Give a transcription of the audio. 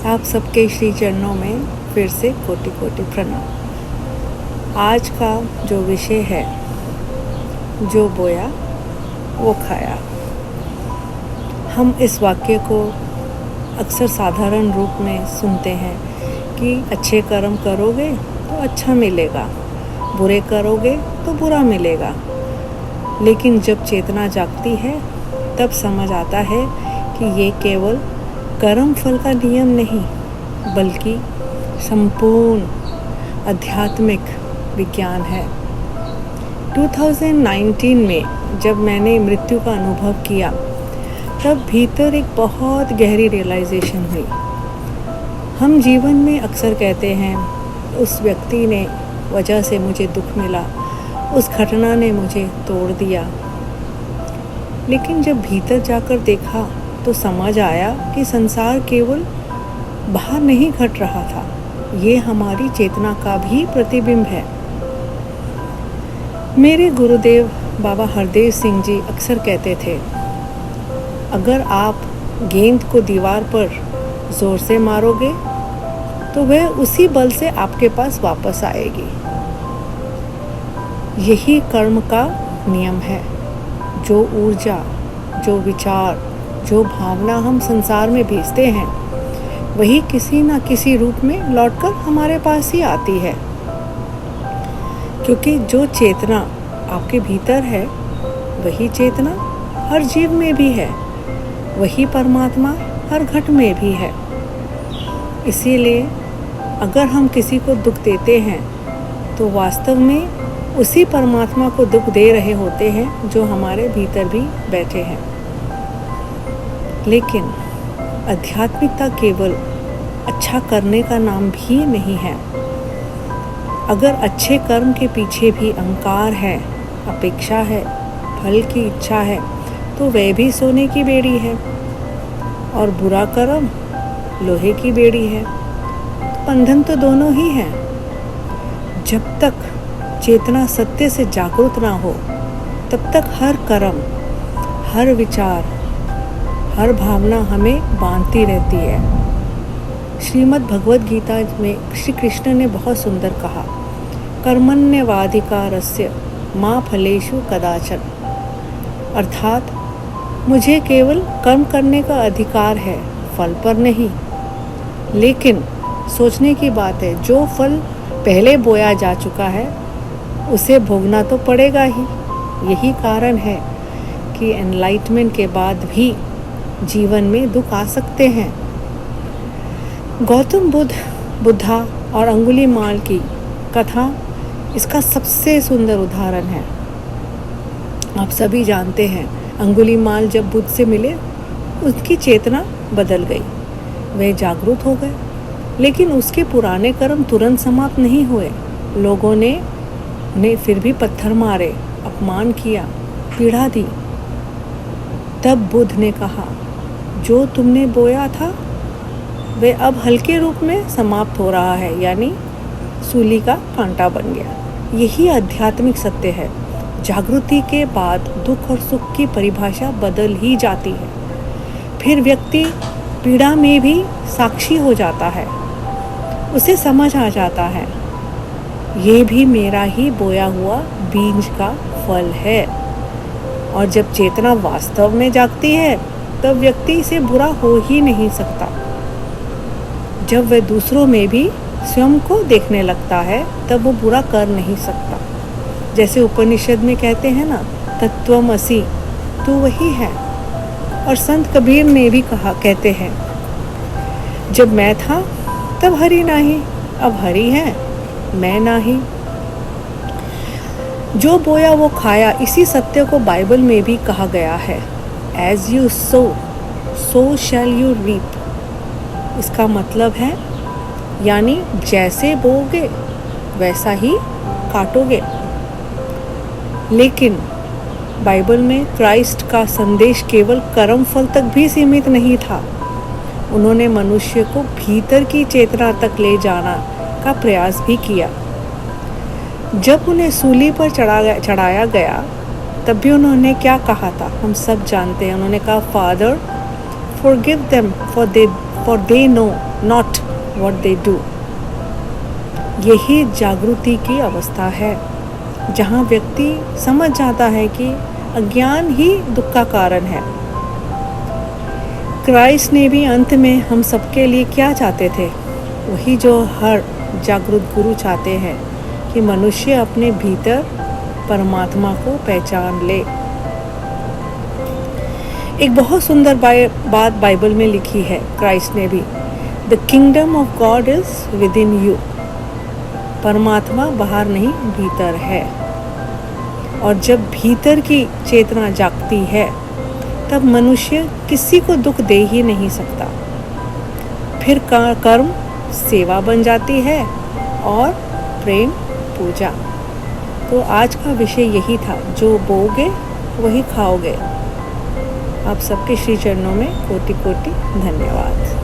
आप सबके श्री चरणों में फिर से कोटि कोटि प्रणाम। आज का जो विषय है, जो बोया वो खाया। हम इस वाक्य को अक्सर साधारण रूप में सुनते हैं कि अच्छे कर्म करोगे तो अच्छा मिलेगा, बुरे करोगे तो बुरा मिलेगा। लेकिन जब चेतना जागती है तब समझ आता है कि ये केवल कर्म फल का नियम नहीं, बल्कि संपूर्ण आध्यात्मिक विज्ञान है। 2019 में जब मैंने मृत्यु का अनुभव किया, तब भीतर एक बहुत गहरी रियलाइजेशन हुई। हम जीवन में अक्सर कहते हैं, उस व्यक्ति ने वजह से मुझे दुख मिला, उस घटना ने मुझे तोड़ दिया। लेकिन जब भीतर जाकर देखा तो समझ आया कि संसार केवल बाहर नहीं घट रहा था, ये हमारी चेतना का भी प्रतिबिंब है। मेरे गुरुदेव बाबा हरदेव सिंह जी अक्सर कहते थे, अगर आप गेंद को दीवार पर जोर से मारोगे तो वह उसी बल से आपके पास वापस आएगी। यही कर्म का नियम है। जो ऊर्जा, जो विचार, जो भावना हम संसार में भेजते हैं, वही किसी न किसी रूप में लौटकर हमारे पास ही आती है। क्योंकि जो चेतना आपके भीतर है, वही चेतना हर जीव में भी है, वही परमात्मा हर घट में भी है। इसीलिए अगर हम किसी को दुख देते हैं तो वास्तव में उसी परमात्मा को दुख दे रहे होते हैं जो हमारे भीतर भी बैठे हैं। लेकिन आध्यात्मिकता केवल अच्छा करने का नाम भी नहीं है। अगर अच्छे कर्म के पीछे भी अहंकार है, अपेक्षा है, फल की इच्छा है, तो वह भी सोने की बेड़ी है। और बुरा कर्म लोहे की बेड़ी है। तो बंधन तो दोनों ही हैं। जब तक चेतना सत्य से जागरूक ना हो, तब तक हर कर्म, हर विचार, हर भावना हमें बांधती रहती है। श्रीमद् भगवद गीता में श्री कृष्ण ने बहुत सुंदर कहा, कर्मण्येवाधिकारस्य मा फलेषु कदाचन। अर्थात मुझे केवल कर्म करने का अधिकार है, फल पर नहीं। लेकिन सोचने की बात है, जो फल पहले बोया जा चुका है उसे भोगना तो पड़ेगा ही। यही कारण है कि एनलाइटमेंट के बाद भी जीवन में दुख आ सकते हैं। गौतम बुद्धा और अंगुलीमाल की कथा इसका सबसे सुंदर उदाहरण है। आप सभी जानते हैं, अंगुलीमाल जब बुद्ध से मिले, उसकी चेतना बदल गई, वह जागरूक हो गए। लेकिन उसके पुराने कर्म तुरंत समाप्त नहीं हुए। लोगों ने उन्हें फिर भी पत्थर मारे, अपमान किया, पीड़ा दी। तब बुद्ध ने कहा, जो तुमने बोया था वह अब हल्के रूप में समाप्त हो रहा है, यानी सूली का कांटा बन गया। यही आध्यात्मिक सत्य है। जागृति के बाद दुख और सुख की परिभाषा बदल ही जाती है। फिर व्यक्ति पीड़ा में भी साक्षी हो जाता है, उसे समझ आ जाता है, ये भी मेरा ही बोया हुआ बीज का फल है। और जब चेतना वास्तव में जागती है, तब व्यक्ति से बुरा हो ही नहीं सकता। जब वह दूसरों में भी स्वयं को देखने लगता है, तब वो बुरा कर नहीं सकता। जैसे उपनिषद में कहते हैं ना, तत्त्वमसि, तू वही है। और संत कबीर ने भी कहते हैं, जब मैं था तब हरि नाही, अब हरि है, मैं नाही। जो बोया वो खाया, इसी सत्य को बाइबल में भी कहा गया है, as you sow, so shall you reap. इसका मतलब है, यानी जैसे बोओगे वैसा ही काटोगे। लेकिन बाइबल में क्राइस्ट का संदेश केवल कर्म फल तक भी सीमित नहीं था। उन्होंने मनुष्य को भीतर की चेतना तक ले जाना का प्रयास भी किया। जब उन्हें सूली पर चढ़ाया गया, तब भी उन्होंने क्या कहा था, हम सब जानते हैं। उन्होंने कहा, father forgive them for they know not what they do। यही जागृति की अवस्था है, जहाँ व्यक्ति समझ जाता है कि अज्ञान ही दुख का कारण है। क्राइस्ट ने भी अंत में हम सबके लिए क्या चाहते थे, वही जो हर जागृत गुरु चाहते हैं, कि मनुष्य अपने भीतर परमात्मा को पहचान ले। एक बहुत सुंदर बात बाइबल में लिखी है क्राइस्ट ने भी, the kingdom of God is with in you. परमात्मा बाहर नहीं, भीतर है। और जब भीतर की चेतना जागती है, तब मनुष्य किसी को दुख दे ही नहीं सकता। फिर कर्म सेवा बन जाती है और प्रेम पूजा। तो आज का विषय यही था, जो बोओगे वही खाओगे। आप सबके श्री चरणों में कोटि कोटि धन्यवाद।